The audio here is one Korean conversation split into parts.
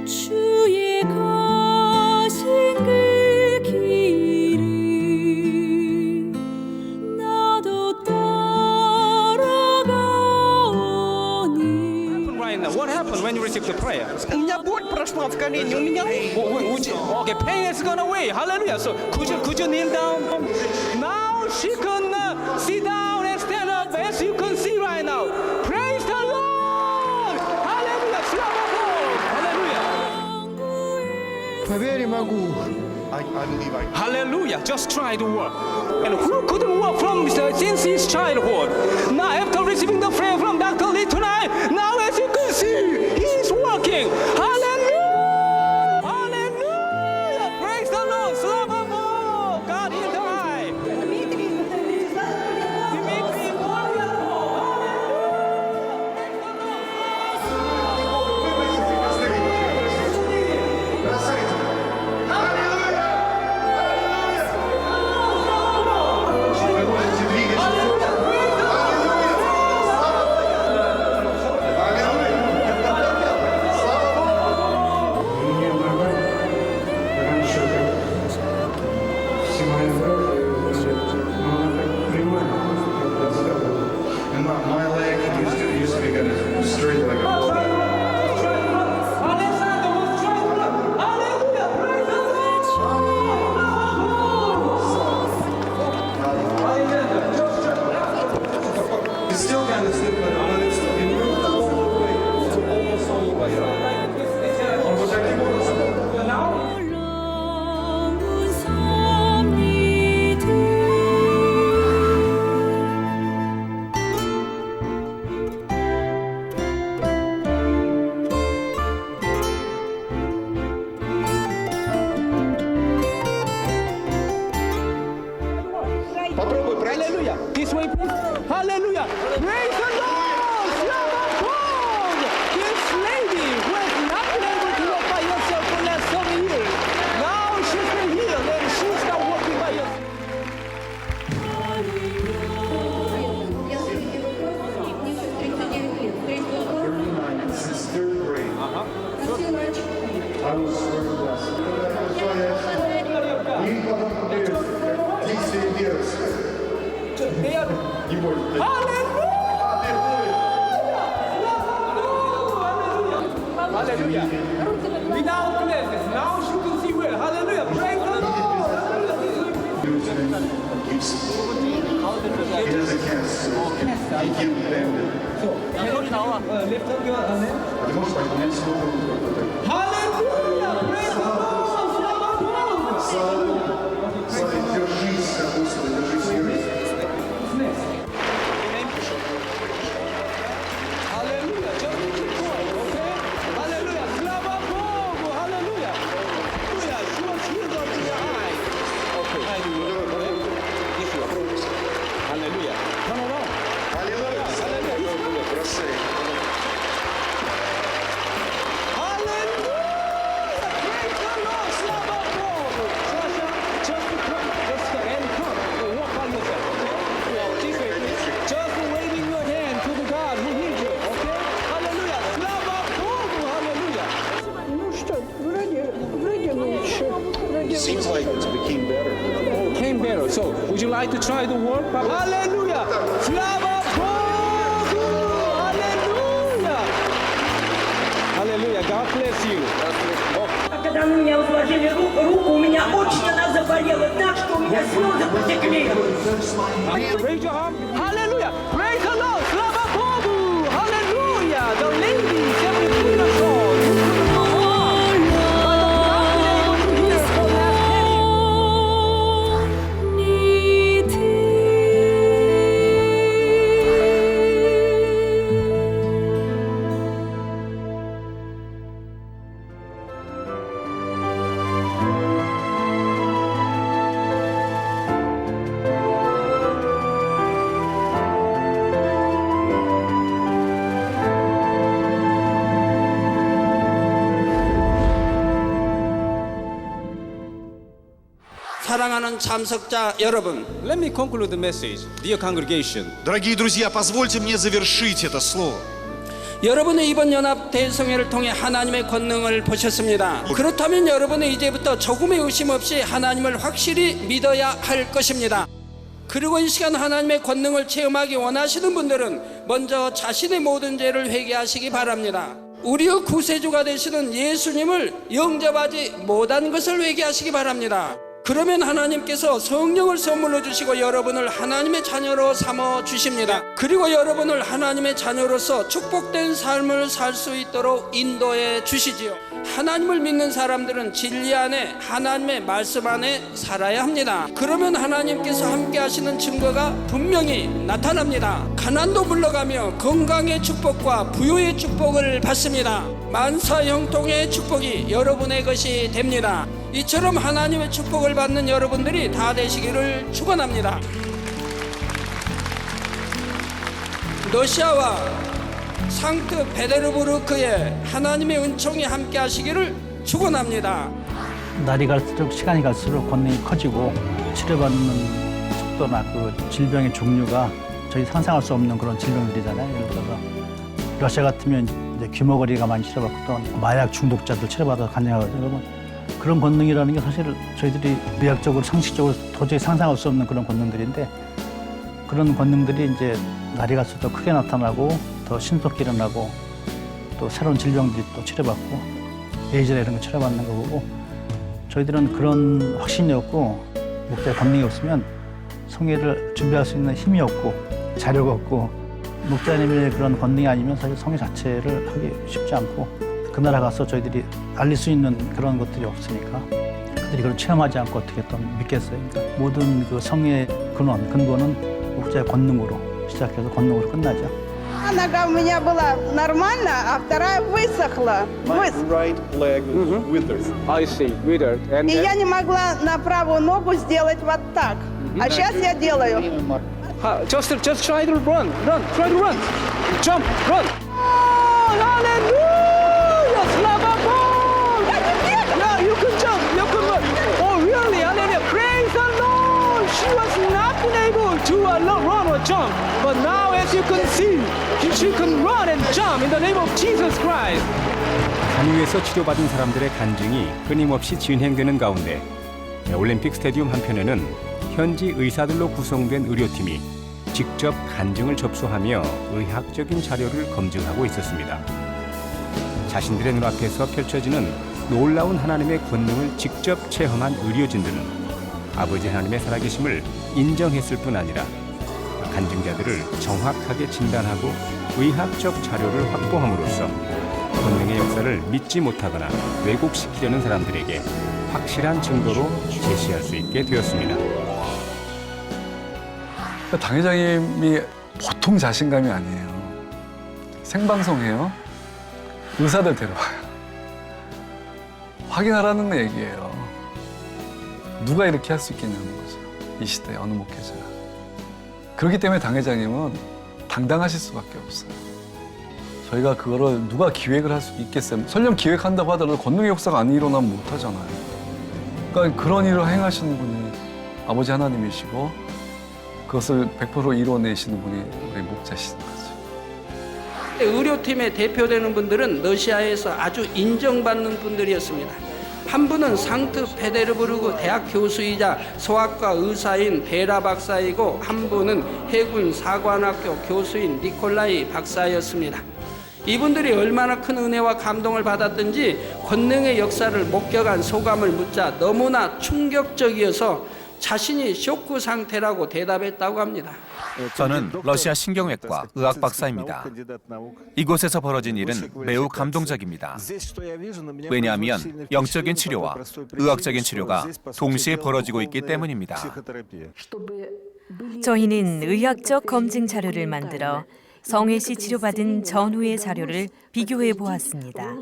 주의 가신 그 길을 나도 따라가오니. Right now, what happened when you received the prayer? У меня боль прошла в колене, у меня Okay, pain is gone away. Hallelujah. So could you kneel down? Now she can sit down and stand up as you can see right now. Praise the Lord. Hallelujah. Slava Bog. Hallelujah. Поверь, могу. I believe I can. Hallelujah. Just try to work. And who couldn't work since his childhood? Now after receiving the prayer from Dr. Lee tonight, now as you can see, he's working. Hallelujah. Hallelujah. Praise the Lord. Slava Bog. God in the high. Dimitri, wonderful. Мне нормально. Раньше все мои братья, но она так прямая, как рассказывала. And my leg used to be kind of straight like a boat. Alexander was trying to Hallelujah. Praise the Lord. It's still kind of stiff, but it's moved all the way to almost all the way up. Он вот таким образом. 놀라운 섭리들 Попробуй пройти. Hallelujah. This way, please. Hallelujah. Praise the Lord. Slava Bog. This lady who has not been able to walk by herself for the last 7 years. Now she's been healed and she's now walking by herself. Since third grade. I was third class. И потом действие веры. Не бойся. Hallelujah. Without glasses. Now she can see well. Hallelujah. Praise the Lord. He doesn't cast, so he can't bend it. Lift up your hand. Ты можешь поднять снова вот так. Hallelujah. Praise the Lord. Slava Bog. Слава Богу. Слава, держись, Господи, держись веры. Hallelujah. Just keep going, okay? Hallelujah. Slava Bogu. Hallelujah. Hallelujah. She was healed of your eye. Okay. Hallelujah. Turn around. Аллилуйя. Hallelujah. Бросай. Hallelujah. Praise the Lord. Slava Bogu. Sasha, just come. Just and come. Walk by yourself, okay? This way, please. Just waving your hand to the God who healed you, okay? Hallelujah. Slava Bogu. Hallelujah. Ну что, вроде лучше. Вроде Seems like it became better. Came better. So, would you like to try the work? Hallelujah! Slava Bogu! Hallelujah! Hallelujah! God bless you. Когда на меня возложили руку, у меня очень она заболела так, что у меня слезы потекли. Raise your arm. Hallelujah! Praise the Lord! Slava Bogu! Hallelujah! The lady 17 years old. Who couldn't perform, but not been able to hear for the last 10 years. 니들 사랑하는 참석자 여러분, Let me conclude the message, dear congregation. Дорогие друзья, позвольте мне завершить это слово. 여러분의 이번 연합 대성회를 통해 하나님의 권능을 보셨습니다. 그렇다면 여러분은 이제부터 조금의 의심 없이 하나님을 확실히 믿어야 할 것입니다. 그리고 이 시간 하나님의 권능을 체험하기 원하시는 분들은 먼저 자신의 모든 죄를 회개하시기 바랍니다. 우리의 구세주가 되시는 예수님을 영접하지 못한 것을 회개하시기 바랍니다. 그러면 하나님께서 성령을 선물로 주시고 여러분을 하나님의 자녀로 삼아 주십니다. 그리고 여러분을 하나님의 자녀로서 축복된 삶을 살 수 있도록 인도해 주시지요. 하나님을 믿는 사람들은 진리 안에 하나님의 말씀 안에 살아야 합니다. 그러면 하나님께서 함께 하시는 증거가 분명히 나타납니다. 가난도 물러가며 건강의 축복과 부유의 축복을 받습니다. 만사 형통의 축복이 여러분의 것이 됩니다. 이처럼 하나님의 축복을 받는 여러분들이 다 되시기를 축원합니다. 러시아와 상트페테르부르크에 하나님의 은총이 함께 하시기를 축원합니다. 날이 갈수록 시간이 갈수록 권능이 커지고 치료받는 속도나 그 질병의 종류가 저희 상상할 수 없는 그런 질병들이잖아요. 예를 들어서 러시아 같으면 이제 귀머거리가 많이 치료받고 또 마약 중독자들 치료받아서 간증하거든요. 여러분 그런 권능이라는 게 사실 저희들이 의학적으로 상식적으로 도저히 상상할 수 없는 그런 권능들인데 그런 권능들이 이제 날이 갈수록 더 크게 나타나고 더 신속히 일어나고 또 새로운 질병들이 또 치료받고 에이즈나 이런 거 치료받는 거 보고 저희들은 그런 확신이 없고 목자의 권능이 없으면 성회를 준비할 수 있는 힘이 없고 자료가 없고 목자님의 그런 권능이 아니면 사실 성회 자체를 하기 쉽지 않고 그 나라 가서 저희들이 알릴 수 있는 그런 것들이 없으니까 그들이 그걸 체험하지 않고 어떻게 또 믿겠어요. 그러니까 모든 그 성의 근본은 목자의 권능으로 시작해서 권능으로 끝나죠. Нога у меня была нормально, а вторая высохла. My right leg withers. I see, withered. And И я не могла на правую ногу сделать вот так. А сейчас я делаю. just try to run, try to run, jump, run. Oh, hallelujah! Slava Ball! Yeah, you can jump, you can run. Oh, really? Hallelujah! Praise the Lord! She was not been able to run or jump, but now, as you can see, she can run and jump in the name of Jesus Christ. 간유에서 치료받은 사람들의 간증이 끊임없이 진행되는 가운데 올림픽 스타디움 한편에는 현지 의사들로 구성된 의료팀이 직접 간증을 접수하며 의학적인 자료를 검증하고 있었습니다. 자신들의 눈앞에서 펼쳐지는 놀라운 하나님의 권능을 직접 체험한 의료진들은 아버지 하나님의 살아계심을 인정했을 뿐 아니라 간증자들을 정확하게 진단하고 의학적 자료를 확보함으로써 권능의 역사를 믿지 못하거나 왜곡시키려는 사람들에게 확실한 증거로 제시할 수 있게 되었습니다. 당 회장님이 보통 자신감이 아니에요. 생방송해요. 의사들 데려와요. 확인하라는 얘기예요. 누가 이렇게 할 수 있겠냐는 거죠. 이 시대에 어느 목회자가. 그렇기 때문에 당 회장님은 당당하실 수밖에 없어요. 저희가 그거를 누가 기획을 할 수 있겠어요. 설령 기획한다고 하더라도 권능의 역사가 안 일어나면 못하잖아요. 그러니까 그런 일을 행하시는 분이 아버지 하나님이시고 그것을 100% 이뤄내시는 분이 우리 목자시는 거죠. 의료팀의 대표되는 분들은 러시아에서 아주 인정받는 분들이었습니다. 한 분은 상트페테르부르크 대학 교수이자 소아과 의사인 베라 박사이고 한 분은 해군 사관학교 교수인 니콜라이 박사였습니다. 이분들이 얼마나 큰 은혜와 감동을 받았든지 권능의 역사를 목격한 소감을 묻자 너무나 충격적이어서 자신이 쇼크 상태라고 대답했다고 합니다. 저는 러시아 신경외과 의학 박사입니다. 이곳에서 벌어진 일은 매우 감동적입니다. 왜냐하면 영적인 치료와 의학적인 치료가 동시에 벌어지고 있기 때문입니다. 저희는 의학적 검증 자료를 만들어 성혜 씨 치료받은 전후의 자료를 비교해 보았습니다.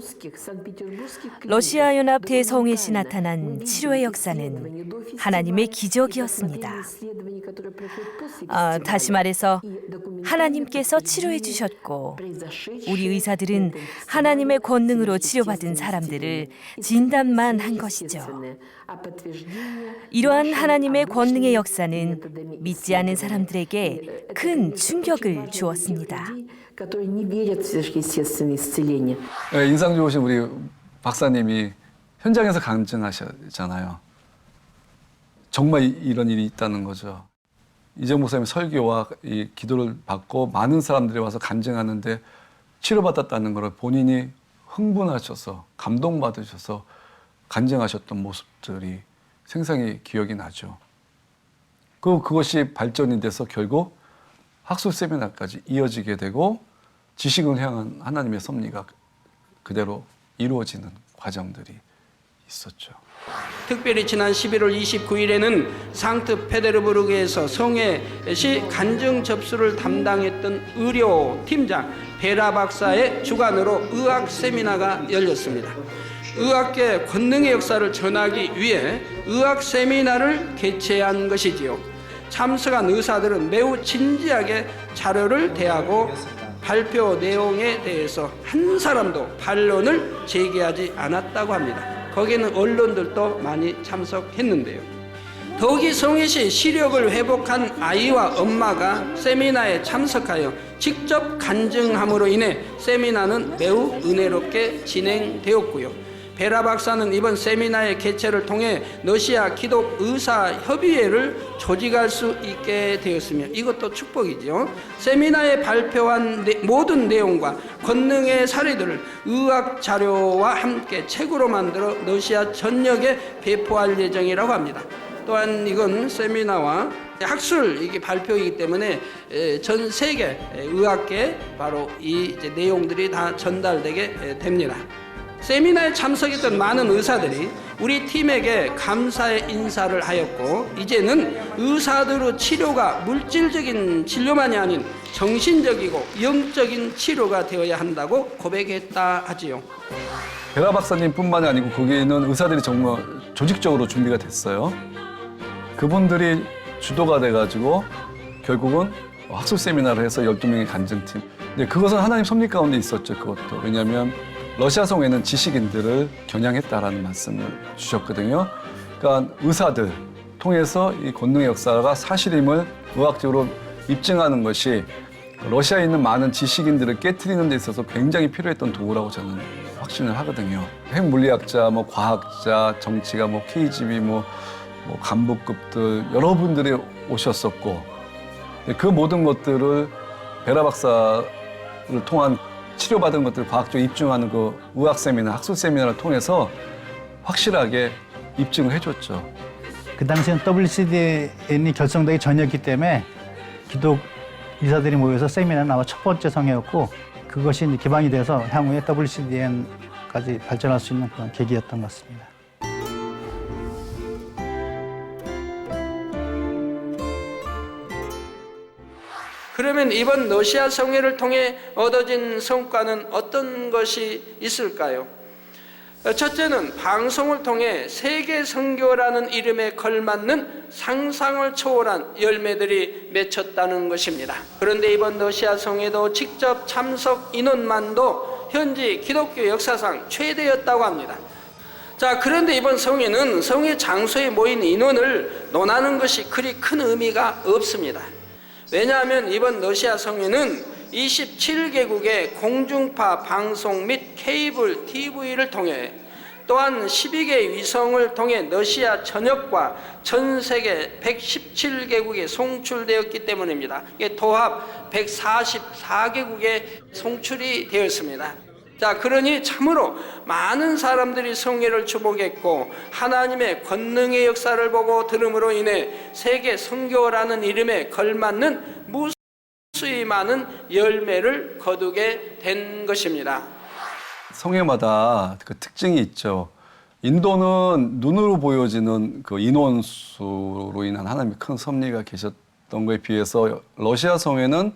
러시아 연합 대성회시 나타난 치료의 역사는 하나님의 기적이었습니다. 다시 말해서 하나님께서 치료해 주셨고 우리 의사들은 하나님의 권능으로 치료받은 사람들을 진단만 한 것이죠. 이러한 하나님의 권능의 역사는 믿지 않은 사람들에게 큰 충격을 주었습니다. 네, 인상 좋으신 우리 박사님이 현장에서 간증하셨잖아요. 정말 이런 일이 있다는 거죠. 이정 목사님 설교와 이 기도를 받고 많은 사람들이 와서 간증하는데 치료받았다는 걸 본인이 흥분하셔서 감동받으셔서 간증하셨던 모습들이 생생히 기억이 나죠. 그것이 발전이 돼서 결국 학술 세미나까지 이어지게 되고 지식을 향한 하나님의 섭리가 그대로 이루어지는 과정들이 있었죠. 특별히 지난 11월 29일에는 상트페테르부르크에서 성회시 간증 접수를 담당했던 의료팀장 베라 박사의 주관으로 의학 세미나가 열렸습니다. 의학계 권능의 역사를 전하기 위해 의학 세미나를 개최한 것이지요. 참석한 의사들은 매우 진지하게 자료를 대하고 발표 내용에 대해서 한 사람도 반론을 제기하지 않았다고 합니다. 거기에는 언론들도 많이 참석했는데요. 더욱이 성회시 시력을 회복한 아이와 엄마가 세미나에 참석하여 직접 간증함으로 인해 세미나는 매우 은혜롭게 진행되었고요. 베라 박사는 이번 세미나의 개최를 통해 러시아 기독 의사 협의회를 조직할 수 있게 되었으며 이것도 축복이죠. 세미나에 발표한 모든 내용과 권능의 사례들을 의학 자료와 함께 책으로 만들어 러시아 전역에 배포할 예정이라고 합니다. 또한 이건 세미나와 학술 이게 발표이기 때문에 전 세계 의학계에 바로 이 내용들이 다 전달되게 됩니다. 세미나에 참석했던 많은 의사들이 우리 팀에게 감사의 인사를 하였고 이제는 의사들의 치료가 물질적인 진료만이 아닌 정신적이고 영적인 치료가 되어야 한다고 고백했다 하지요. 베라 박사님뿐만이 아니고 거기는 의사들이 정말 조직적으로 준비가 됐어요. 그분들이 주도가 돼가지고 결국은 학술 세미나를 해서 12명의 간증팀. 근데 그것은 하나님 섭리 가운데 있었죠. 그것도. 왜냐하면 러시아 성에는 지식인들을 겨냥했다라는 말씀을 주셨거든요. 그러니까 의사들 통해서 이 권능의 역사가 사실임을 의학적으로 입증하는 것이 러시아에 있는 많은 지식인들을 깨트리는 데 있어서 굉장히 필요했던 도구라고 저는 확신을 하거든요. 핵물리학자, 과학자, 정치가 KGB, 간부급들 여러분들이 오셨었고 그 모든 것들을 베라 박사를 통한 치료받은 것들을 과학적으로 입증하는 그 의학 세미나, 학술 세미나를 통해서 확실하게 입증을 해줬죠. 그 당시엔 WCDN이 결성되기 전이었기 때문에 기독 의사들이 모여서 세미나는 아마 첫 번째 성회였고 그것이 이제 기반이 돼서 향후에 WCDN까지 발전할 수 있는 그런 계기였던 것 같습니다. 그러면 이번 러시아 성회를 통해 얻어진 성과는 어떤 것이 있을까요? 첫째는 방송을 통해 세계 선교라는 이름에 걸맞는 상상을 초월한 열매들이 맺혔다는 것입니다. 그런데 이번 러시아 성회도 직접 참석 인원만도 현지 기독교 역사상 최대였다고 합니다. 자, 그런데 이번 성회는 성회 장소에 모인 인원을 논하는 것이 그리 큰 의미가 없습니다. 왜냐하면 이번 러시아 성회는 27개국의 공중파 방송 및 케이블 TV를 통해 또한 12개의 위성을 통해 러시아 전역과 전 세계 117개국에 송출되었기 때문입니다. 이게 도합 144개국에 송출이 되었습니다. 자, 그러니 참으로 많은 사람들이 성회를 주목했고 하나님의 권능의 역사를 보고 들음으로 인해 세계 선교라는 이름에 걸맞는 무수히 많은 열매를 거두게 된 것입니다. 성회마다 그 특징이 있죠. 인도는 눈으로 보여지는 그 인원수로 인한 하나님의 큰 섭리가 계셨던 것에 비해서 러시아 성회는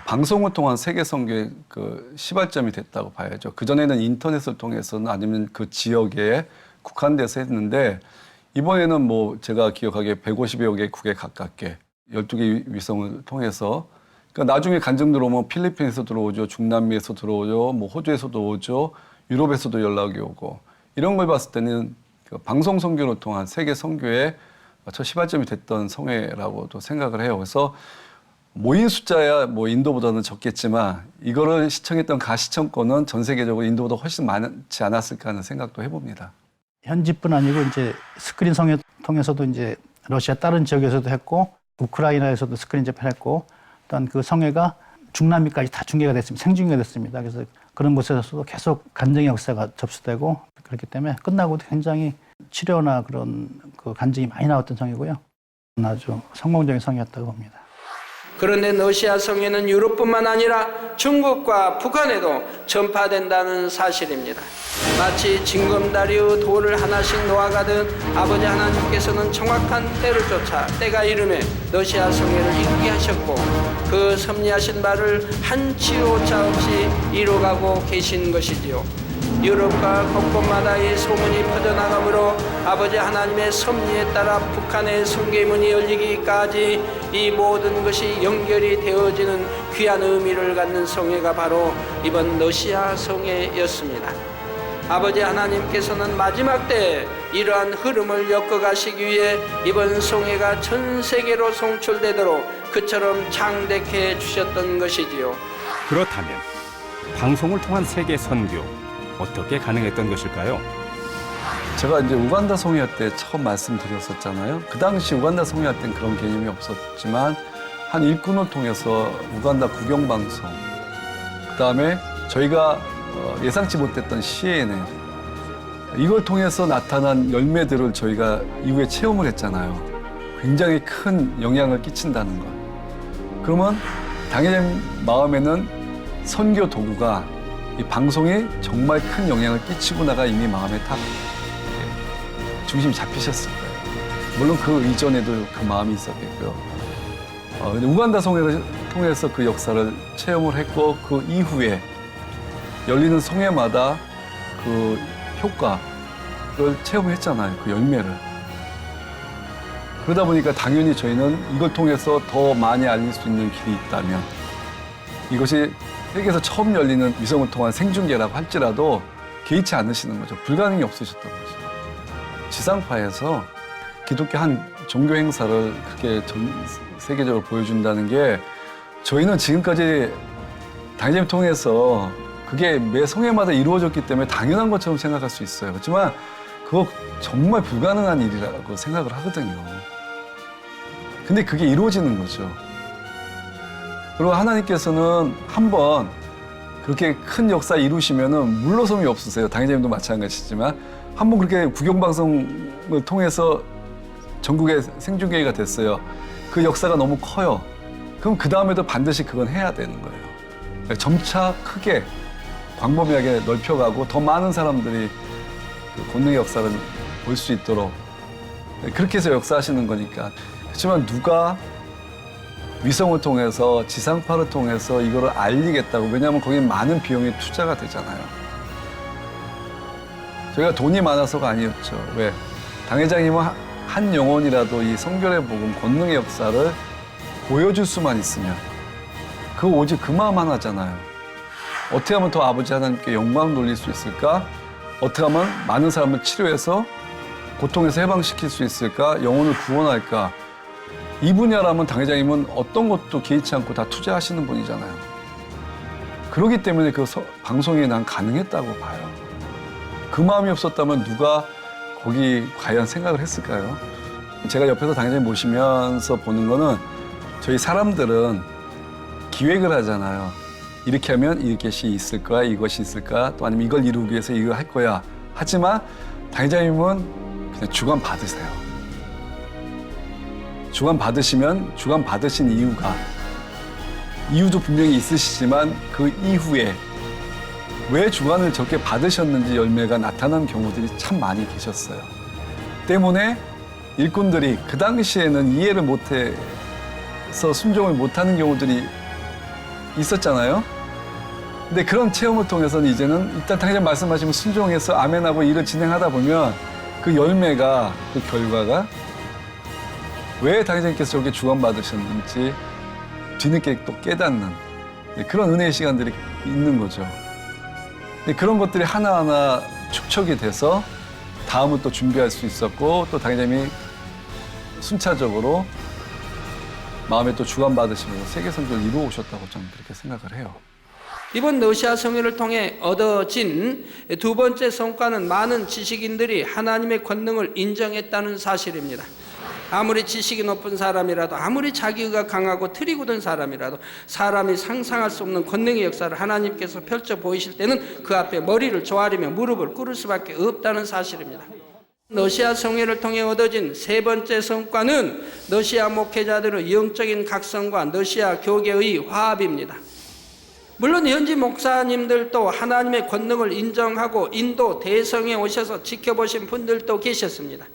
방송을 통한 세계 선교의 그 시발점이 됐다고 봐야죠. 그전에는 인터넷을 통해서는 아니면 그 지역에 국한돼서 했는데 이번에는 뭐 제가 기억하기에 150여 개국에 가깝게 12개 위성을 통해서 그러니까 나중에 간증 들어오면 필리핀에서 들어오죠. 중남미에서 들어오죠. 뭐 호주에서도 오죠. 유럽에서도 연락이 오고 이런 걸 봤을 때는 그 방송 선교를 통한 세계 선교의 첫 시발점이 됐던 성회라고도 생각을 해요. 그래서 모인 숫자야 뭐 인도보다는 적겠지만 이거를 시청했던 가시청권은 전 세계적으로 인도보다 훨씬 많지 않았을까 하는 생각도 해봅니다. 현지뿐 아니고 이제 스크린 성회 통해서도 이제 러시아 다른 지역에서도 했고 우크라이나에서도 스크린 재팬했고 또한 그 성회가 중남미까지 다 중계가 됐습니다. 생중계가 됐습니다. 그래서 그런 곳에서도 계속 간증의 역사가 접수되고 그렇기 때문에 끝나고도 굉장히 치료나 그런 그 간증이 많이 나왔던 성이고요. 아주 성공적인 성이었다고 봅니다. 그런데 러시아 성회는 유럽뿐만 아니라 중국과 북한에도 전파된다는 사실입니다. 마치 징검다리의 돌을 하나씩 놓아가듯 아버지 하나님께서는 정확한 때를 쫓아 때가 이르매 러시아 성회를 이루게 하셨고 그 섭리하신 바를 한치 오차 없이 이루어가고 계신 것이지요. 유럽과 곳곳마다의 소문이 퍼져나가므로 아버지 하나님의 섭리에 따라 북한의 성계문이 열리기까지 이 모든 것이 연결이 되어지는 귀한 의미를 갖는 성회가 바로 이번 러시아 성회였습니다. 아버지 하나님께서는 마지막 때에 이러한 흐름을 엮어가시기 위해 이번 성회가 전 세계로 송출되도록 그처럼 창대케 주셨던 것이지요. 그렇다면 방송을 통한 세계 선교 어떻게 가능했던 것일까요? 제가 이제 우간다 성회할 때 처음 말씀드렸었잖아요. 그 당시 우간다 성회할 땐 그런 개념이 없었지만 한 일꾼을 통해서 우간다 국영방송, 그다음에 저희가 예상치 못했던 CNN, 이걸 통해서 나타난 열매들을 저희가 이후에 체험을 했잖아요. 굉장히 큰 영향을 끼친다는 것. 그러면 당연히 마음에는 선교 도구가 이 방송에 정말 큰 영향을 끼치구나가 이미 마음에 딱 중심이 잡히셨을 거예요. 물론 그 이전에도 그 마음이 있었겠고요. 근데 우간다 성회를 통해서 그 역사를 체험을 했고 그 이후에 열리는 성회마다 그 효과를 체험했잖아요. 그 열매를. 그러다 보니까 당연히 저희는 이걸 통해서 더 많이 알릴 수 있는 길이 있다면 이것이 세계에서 처음 열리는 위성을 통한 생중계라고 할지라도 개의치 않으시는 거죠. 불가능이 없으셨던 거죠. 지상파에서 기독교 한 종교 행사를 그렇게 전 세계적으로 보여준다는 게 저희는 지금까지 당연히 통해서 그게 매 성회마다 이루어졌기 때문에 당연한 것처럼 생각할 수 있어요. 그렇지만 그거 정말 불가능한 일이라고 생각을 하거든요. 근데 그게 이루어지는 거죠. 그리고 하나님께서는 한번 그렇게 큰 역사 이루시면은 물러섬이 없으세요. 당회장님도 마찬가지지만 한번 그렇게 국영방송을 통해서 전국에 생중계가 됐어요. 그 역사가 너무 커요. 그럼 그 다음에도 반드시 그건 해야 되는 거예요. 점차 크게 광범위하게 넓혀가고 더 많은 사람들이 그 권능의 역사를 볼 수 있도록 그렇게 해서 역사하시는 거니까. 그렇지만 누가 위성을 통해서 지상파를 통해서 이거를 알리겠다고, 왜냐하면 거기에 많은 비용이 투자가 되잖아요. 저희가 돈이 많아서가 아니었죠. 왜? 당회장님은 한 영혼이라도 이 성결의 복음, 권능의 역사를 보여줄 수만 있으면 그 오직 그 마음 하나잖아요. 어떻게 하면 더 아버지 하나님께 영광 돌릴 수 있을까? 어떻게 하면 많은 사람을 치료해서 고통에서 해방시킬 수 있을까? 영혼을 구원할까? 이 분야라면 당회장님은 어떤 것도 개의치 않고 다 투자하시는 분이잖아요. 그렇기 때문에 그 방송이 난 가능했다고 봐요. 그 마음이 없었다면 누가 거기 과연 생각을 했을까요? 제가 옆에서 당회장님 모시면서 보는 거는 저희 사람들은 기획을 하잖아요. 이렇게 하면 이것이 있을 거야, 이것이 있을 거야, 또 아니면 이걸 이루기 위해서 이거 할 거야. 하지만 당회장님은 그냥 주관 받으세요. 주관 받으시면 주관 받으신 이유도 분명히 있으시지만 그 이후에 왜 주관을 저렇게 받으셨는지 열매가 나타난 경우들이 참 많이 계셨어요. 때문에 일꾼들이 그 당시에는 이해를 못해서 순종을 못하는 경우들이 있었잖아요. 근데 그런 체험을 통해서는 이제는 일단 당장 말씀하시면 순종해서 아멘하고 일을 진행하다 보면 그 열매가, 그 결과가 왜 당장님께서 저렇게 주관받으셨는지 뒤늦게 또 깨닫는 그런 은혜의 시간들이 있는 거죠. 그런 것들이 하나하나 축적이 돼서 다음을 또 준비할 수 있었고 또 당장님이 순차적으로 마음에 또 주관받으시면서 세계 선교를 이루어 오셨다고 저는 그렇게 생각을 해요. 이번 러시아 성회를 통해 얻어진 두 번째 성과는 많은 지식인들이 하나님의 권능을 인정했다는 사실입니다. 아무리 지식이 높은 사람이라도, 아무리 자기가 강하고 틀이 굳은 사람이라도 사람이 상상할 수 없는 권능의 역사를 하나님께서 펼쳐 보이실 때는 그 앞에 머리를 조아리며 무릎을 꿇을 수밖에 없다는 사실입니다. 러시아 성회를 통해 얻어진 세 번째 성과는 러시아 목회자들의 영적인 각성과 러시아 교계의 화합입니다. 물론 현지 목사님들도 하나님의 권능을 인정하고 인도 대성에 오셔서 지켜보신 분들도 계셨습니다.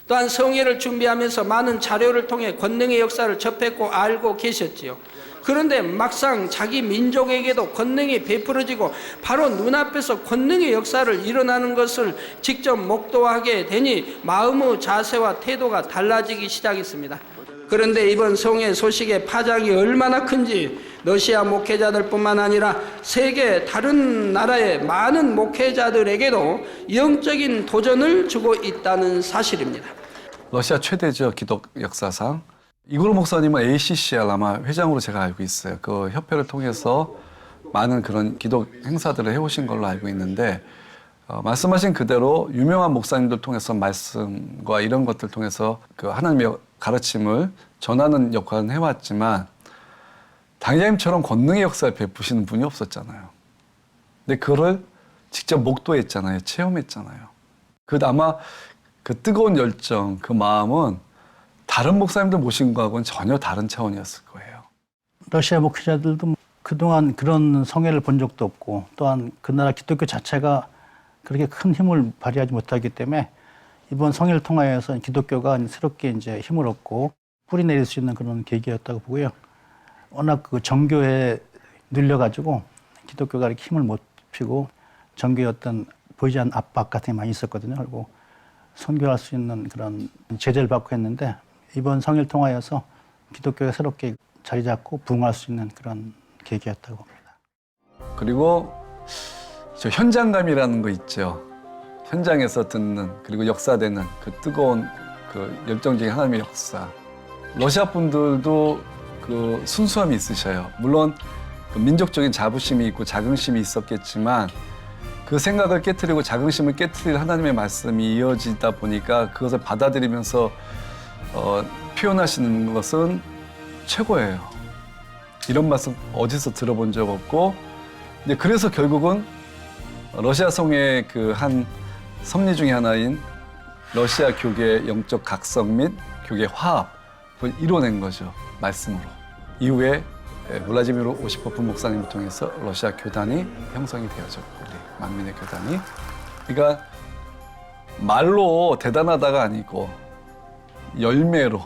또한 성회를 준비하면서 많은 자료를 통해 권능의 역사를 접했고 알고 계셨지요. 그런데 막상 자기 민족에게도 권능이 베풀어지고 바로 눈앞에서 권능의 역사를 일어나는 것을 직접 목도하게 되니 마음의 자세와 태도가 달라지기 시작했습니다. 그런데 이번 성회 소식의 파장이 얼마나 큰지 러시아 목회자들뿐만 아니라 세계 다른 나라의 많은 목회자들에게도 영적인 도전을 주고 있다는 사실입니다. 러시아 최대죠, 기독 역사상. 이고르 목사님은 ACCR 아마 회장으로 제가 알고 있어요. 그 협회를 통해서 많은 그런 기독 행사들을 해오신 걸로 알고 있는데 말씀하신 그대로 유명한 목사님들 통해서 말씀과 이런 것들 통해서 그 하나님의 가르침을 전하는 역할은 해왔지만 당장님처럼 권능의 역사를 베푸시는 분이 없었잖아요. 근데 그거를 직접 목도했잖아요. 체험했잖아요. 그 아마 그 뜨거운 열정, 그 마음은 다른 목사님들 모신 거하고는 전혀 다른 차원이었을 거예요. 러시아 목회자들도 그동안 그런 성회를 본 적도 없고 또한 그 나라 기독교 자체가 그렇게 큰 힘을 발휘하지 못하기 때문에 이번 성회를 통하여서 기독교가 새롭게 이제 힘을 얻고 뿌리 내릴 수 있는 그런 계기였다고 보고요. 워낙 그 정교에 눌려가지고 기독교가 이렇게 힘을 못 피고 정교의 어떤 보이지 않는 압박 같은 게 많이 있었거든요. 그리고 선교할 수 있는 그런 제재를 받고 했는데 이번 성회를 통하여서 기독교가 새롭게 자리 잡고 부흥할 수 있는 그런 계기였다고 봅니다. 그리고 저 현장감이라는 거 있죠. 현장에서 듣는 그리고 역사되는 그 뜨거운 그 열정적인 하나님의 역사. 러시아 분들도 그 순수함이 있으셔요. 물론 그 민족적인 자부심이 있고 자긍심이 있었겠지만 그 생각을 깨트리고 자긍심을 깨트릴 하나님의 말씀이 이어지다 보니까 그것을 받아들이면서 표현하시는 것은 최고예요. 이런 말씀 어디서 들어본 적 없고, 근데 그래서 결국은 러시아 성의 그 한 섭리 중에 하나인 러시아 교계의 영적 각성 및 교계 화합을 이뤄낸 거죠. 말씀으로. 이후에 블라디미르 오시포프 목사님을 통해서 러시아 교단이 형성이 되어졌고 우리 만민의 교단이. 그러니까 말로 대단하다가 아니고 열매로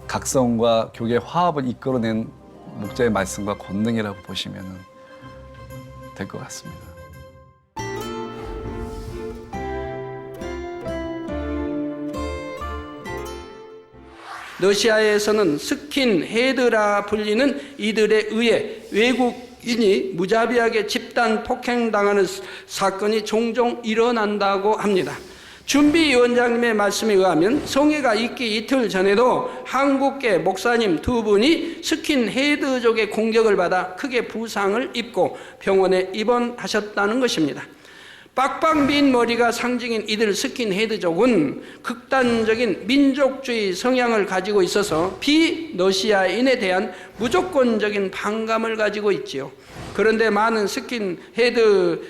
각성과 교계 화합을 이끌어낸 목자의 말씀과 권능이라고 보시면 될 것 같습니다. 러시아에서는 스킨헤드라 불리는 이들에 의해 외국인이 무자비하게 집단 폭행당하는 사건이 종종 일어난다고 합니다. 준비위원장님의 말씀에 의하면 성회가 있기 이틀 전에도 한국계 목사님 두 분이 스킨헤드족의 공격을 받아 크게 부상을 입고 병원에 입원하셨다는 것입니다. 빡빡 민 머리가 상징인 이들 스킨헤드족은 극단적인 민족주의 성향을 가지고 있어서 비러시아인에 대한 무조건적인 반감을 가지고 있지요. 그런데 많은 스킨헤드들이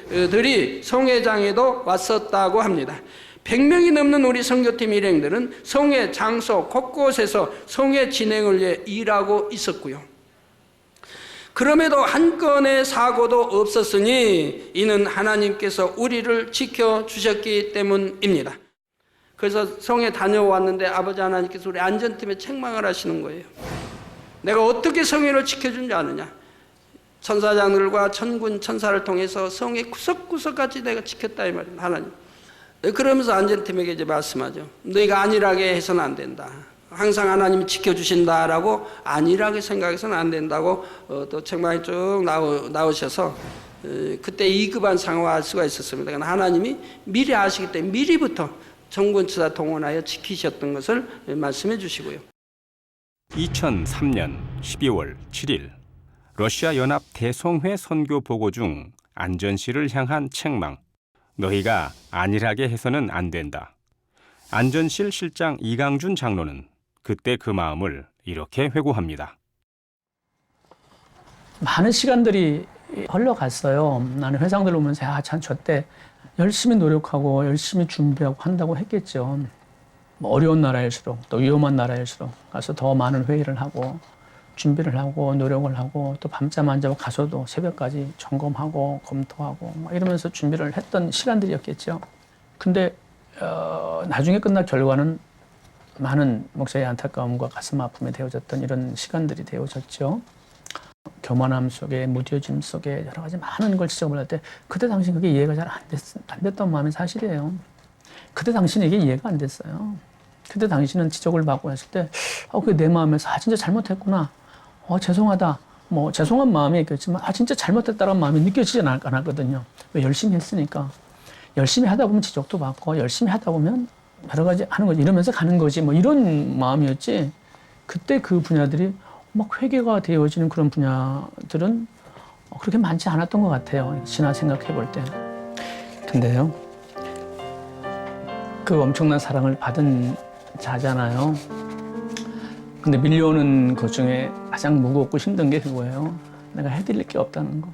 성회장에도 왔었다고 합니다. 100명이 넘는 우리 선교팀 일행들은 성회 장소 곳곳에서 성회 진행을 위해 일하고 있었고요. 그럼에도 한 건의 사고도 없었으니 이는 하나님께서 우리를 지켜주셨기 때문입니다. 그래서 성에 다녀왔는데 아버지 하나님께서 우리 안전팀에 책망을 하시는 거예요. 내가 어떻게 성회를 지켜준 줄 아느냐? 천사장들과 천군 천사를 통해서 성의 구석구석까지 내가 지켰다 이 말입니다. 하나님. 그러면서 안전팀에게 이제 말씀하죠. 너희가 안일하게 해서는 안 된다. 항상 하나님이 지켜주신다라고 안일하게 생각해서는 안 된다고 또 책망이 쭉 나오셔서 그때 2급한 상황을 알 수가 있었습니다. 그러나 하나님이 미리 아시기 때문에 미리부터 정군천사 동원하여 지키셨던 것을 말씀해 주시고요. 2003년 12월 7일 러시아 연합 대성회 선교 보고 중 안전시를 향한 책망. 너희가 안일하게 해서는 안 된다. 안전실 실장 이강준 장로는 그때 그 마음을 이렇게 회고합니다. 많은 시간들이 흘러갔어요. 나는 회상들 보면서 참 저 때 열심히 노력하고 열심히 준비하고 한다고 했겠죠. 뭐 어려운 나라일수록 또 위험한 나라일수록 가서 더 많은 회의를 하고 준비를 하고 노력을 하고 또 밤잠 안 자고 가서도 새벽까지 점검하고 검토하고 막 이러면서 준비를 했던 시간들이었겠죠. 근데 나중에 끝난 결과는 많은 목사의 안타까움과 가슴 아픔에 데워졌던 이런 시간들이 되어졌죠. 교만함 속에 무뎌짐 속에 여러 가지 많은 걸 지적을 할 때 그때 당시 그게 이해가 잘 안 됐던 마음이 사실이에요. 그때 당시는 이게 이해가 안 됐어요. 그때 당시는 지적을 받고 했을 때 그게 내 마음에서 진짜 잘못했구나. 죄송하다. 뭐 죄송한 마음이 있겠지만 진짜 잘못했다는 마음이 느껴지지 않았거든요. 왜 열심히 했으니까. 열심히 하다 보면 지적도 받고 열심히 하다 보면 여러 가지 하는 거지 이러면서 가는 거지 뭐 이런 마음이었지. 그때 그 분야들이 막 회개가 되어지는 그런 분야들은 그렇게 많지 않았던 것 같아요. 지나 생각해 볼 때. 근데요, 그 엄청난 사랑을 받은 자잖아요. 근데 밀려오는 것 중에 가장 무겁고 힘든 게 그거예요. 내가 해드릴 게 없다는 거.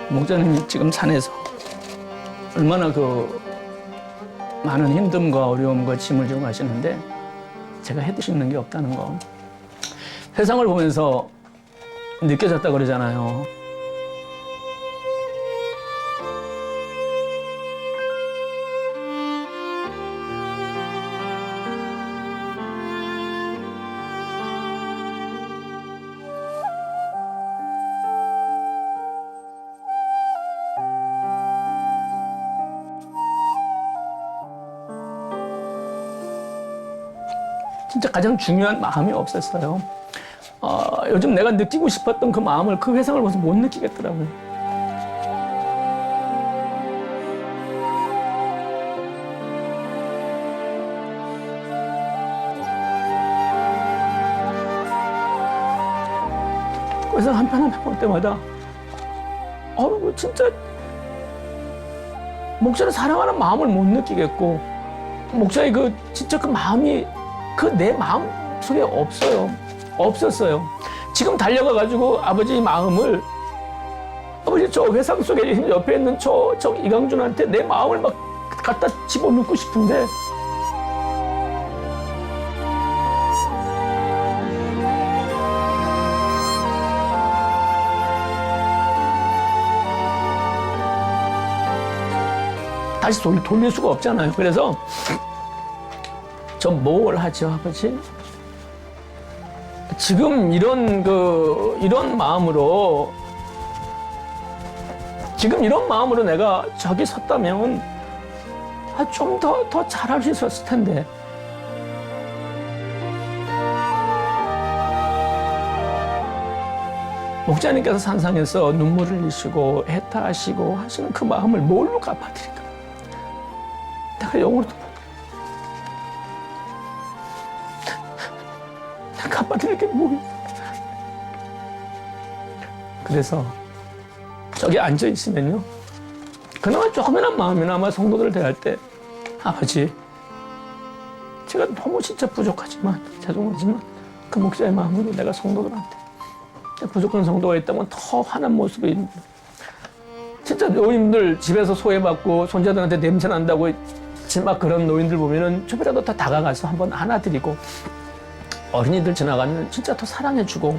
목자님이 지금 산에서 얼마나 그 많은 힘듦과 어려움과 짐을 지고 가시는데 제가 해드릴 수 있는 게 없다는 거. 세상을 보면서 느껴졌다 그러잖아요. 진짜 가장 중요한 마음이 없었어요. 요즘 내가 느끼고 싶었던 그 마음을 그 회상을 보면서 못 느끼겠더라고요. 그래서 한편 볼 때마다 진짜 목사를 사랑하는 마음을 못 느끼겠고 목사의 그 진짜 그 마음이 그 내 마음 속에 없었어요. 지금 달려가가지고 아버지 마음을 아버지 저 회상 속에 옆에 있는 저 이강준한테 내 마음을 막 갖다 집어넣고 싶은데 다시 돌릴 수가 없잖아요. 그래서 저 뭘 하죠, 아버지? 지금 이런 마음으로 내가 저기 섰다면 좀 더 잘할 수 있었을 텐데. 목자님께서 산상에서 눈물을 흘리시고 애타하시고 하시는 그 마음을 뭘로 갚아드릴까? 내가 영어로도 갚아드릴 게 뭐겠어? 그래서 저기 앉아 있으면요, 그나마 조그만한 마음이나마 성도들을 대할 때 아버지, 제가 너무 진짜 부족하지만 죄송하지만 그 목사의 마음으로 내가 성도들한테 부족한 성도가 있다면 더 환한 모습이 있는, 진짜 노인들 집에서 소외받고 손자들한테 냄새 난다고 막 그런 노인들 보면은 좀이라도 더 다가가서 한번 안아드리고, 어린이들 지나가면 진짜 더 사랑해주고,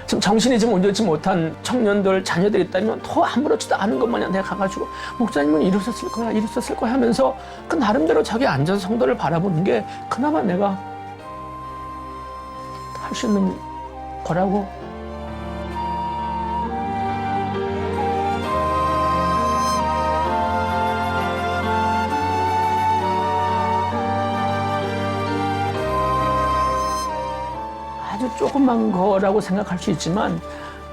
지금 정신이 좀 온전치 못한 청년들, 자녀들이 있다면 더 아무렇지도 않은 것 마냥 내가 가가지고 목사님은 이러셨을 거야 하면서 그 나름대로 자기 앉아서 성도를 바라보는 게 그나마 내가 할 수 있는 거라고 조그만 거라고 생각할 수 있지만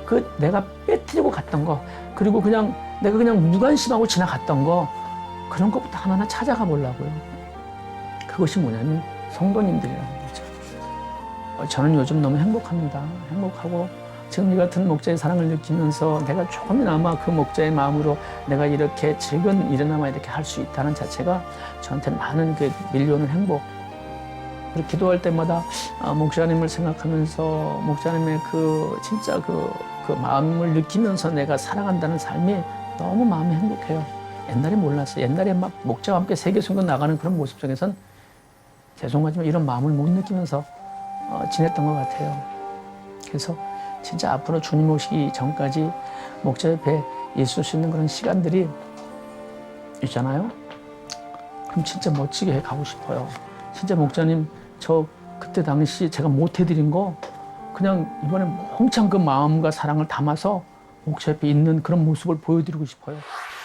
그 내가 빼뜨리고 갔던 거, 그리고 그냥 내가 그냥 무관심하고 지나갔던 거, 그런 것부터 하나하나 찾아가 보려고요. 그것이 뭐냐면 성도님들이라는 거죠. 저는 요즘 너무 행복합니다. 행복하고 지금 이 같은 목자의 사랑을 느끼면서 내가 조금이나마 그 목자의 마음으로 내가 이렇게 작은 일이나마 이렇게 할 수 있다는 자체가 저한테 많은 그 밀려오는 행복. 그리고 기도할 때마다 목자님을 생각하면서 목자님의 그 진짜 그 마음을 느끼면서 내가 살아간다는 삶이 너무 마음이 행복해요. 옛날에 몰랐어요. 옛날에 막 목자와 함께 세계선교 나가는 그런 모습 속에선 죄송하지만 이런 마음을 못 느끼면서 지냈던 것 같아요. 그래서 진짜 앞으로 주님 오시기 전까지 목자 옆에 있을 수 있는 그런 시간들이 있잖아요. 그럼 진짜 멋지게 가고 싶어요. 진짜 목자님 저 그때 당시 제가 못 해드린 거 그냥 이번에 홍창 그 마음과 사랑을 담아서 목자 옆에 있는 그런 모습을 보여드리고 싶어요.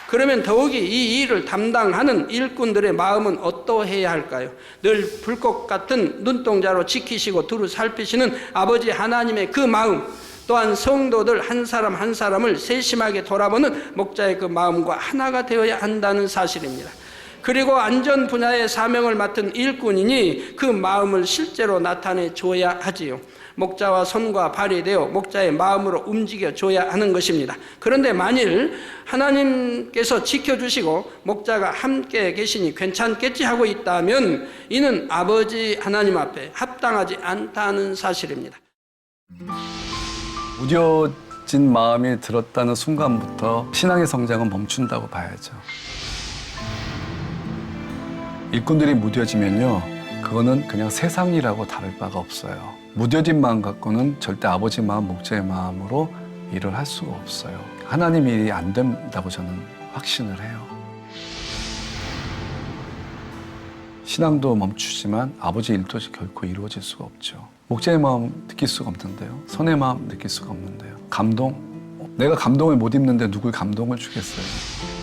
그러면 더욱이 이 일을 담당하는 일꾼들의 마음은 어떠해야 할까요? 늘 불꽃 같은 눈동자로 지키시고 두루 살피시는 아버지 하나님의 그 마음, 또한 성도들 한 사람 한 사람을 세심하게 돌아보는 목자의 그 마음과 하나가 되어야 한다는 사실입니다. 그리고 안전 분야의 사명을 맡은 일꾼이니 그 마음을 실제로 나타내 줘야 하지요. 목자와 손과 발이 되어 목자의 마음으로 움직여 줘야 하는 것입니다. 그런데 만일 하나님께서 지켜주시고 목자가 함께 계시니 괜찮겠지 하고 있다면 이는 아버지 하나님 앞에 합당하지 않다는 사실입니다. 무뎌진 마음이 들었다는 순간부터 신앙의 성장은 멈춘다고 봐야죠. 일꾼들이 무뎌지면요, 그거는 그냥 세상이라고 다를 바가 없어요. 무뎌진 마음 갖고는 절대 아버지 마음, 목자의 마음으로 일을 할 수가 없어요. 하나님 일이 안 된다고 저는 확신을 해요. 신앙도 멈추지만 아버지 일도 결코 이루어질 수가 없죠. 목자의 마음 느낄 수가 없는데요. 선의 마음 느낄 수가 없는데요. 감동? 내가 감동을 못 입는데 누굴 감동을 주겠어요.